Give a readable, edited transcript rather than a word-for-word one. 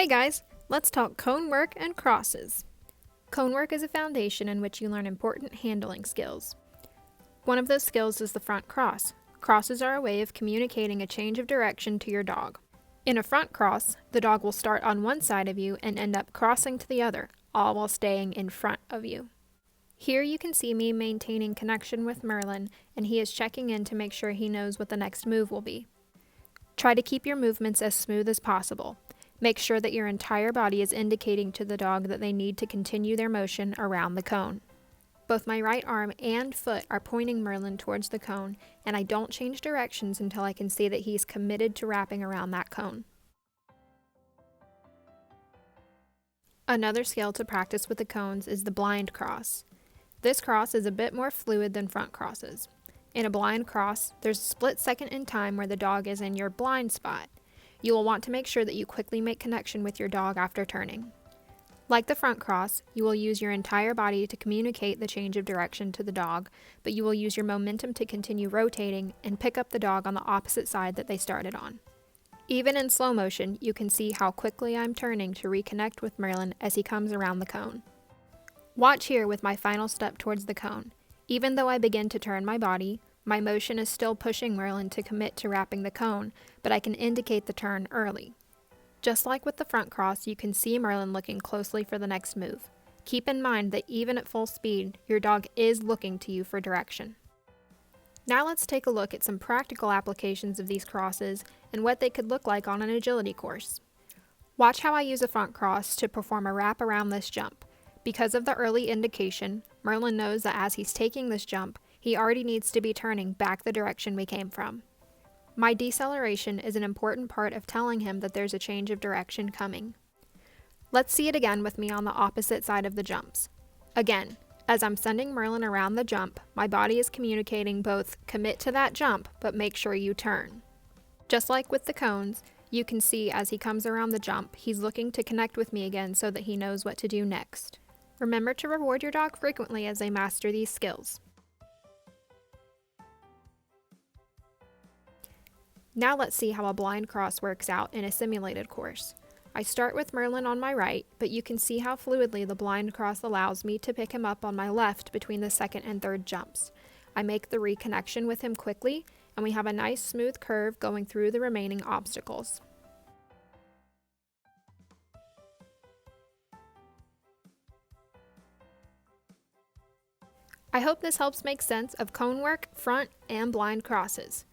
Hey guys, let's talk cone work and crosses. Cone work is a foundation in which you learn important handling skills. One of those skills is the front cross. Crosses are a way of communicating a change of direction to your dog. In a front cross, the dog will start on one side of you and end up crossing to the other, all while staying in front of you. Here you can see me maintaining connection with Merlin, and he is checking in to make sure he knows what the next move will be. Try to keep your movements as smooth as possible. Make sure that your entire body is indicating to the dog that they need to continue their motion around the cone. Both my right arm and foot are pointing Merlin towards the cone, and I don't change directions until I can see that he's committed to wrapping around that cone. Another skill to practice with the cones is the blind cross. This cross is a bit more fluid than front crosses. In a blind cross, there's a split second in time where the dog is in your blind spot. You will want to make sure that you quickly make connection with your dog after turning. Like the front cross, you will use your entire body to communicate the change of direction to the dog, but you will use your momentum to continue rotating and pick up the dog on the opposite side that they started on. Even in slow motion, you can see how quickly I'm turning to reconnect with Merlin as he comes around the cone. Watch here with my final step towards the cone. Even though I begin to turn my body, my motion is still pushing Merlin to commit to wrapping the cone, but I can indicate the turn early. Just like with the front cross, you can see Merlin looking closely for the next move. Keep in mind that even at full speed, your dog is looking to you for direction. Now let's take a look at some practical applications of these crosses and what they could look like on an agility course. Watch how I use a front cross to perform a wrap around this jump. Because of the early indication, Merlin knows that as he's taking this jump, he already needs to be turning back the direction we came from. My deceleration is an important part of telling him that there's a change of direction coming. Let's see it again with me on the opposite side of the jumps. Again, as I'm sending Merlin around the jump, my body is communicating both commit to that jump, but make sure you turn. Just like with the cones, you can see as he comes around the jump, he's looking to connect with me again so that he knows what to do next. Remember to reward your dog frequently as they master these skills. Now let's see how a blind cross works out in a simulated course. I start with Merlin on my right, but you can see how fluidly the blind cross allows me to pick him up on my left between the second and third jumps. I make the reconnection with him quickly, and we have a nice smooth curve going through the remaining obstacles. I hope this helps make sense of cone work, front, and blind crosses.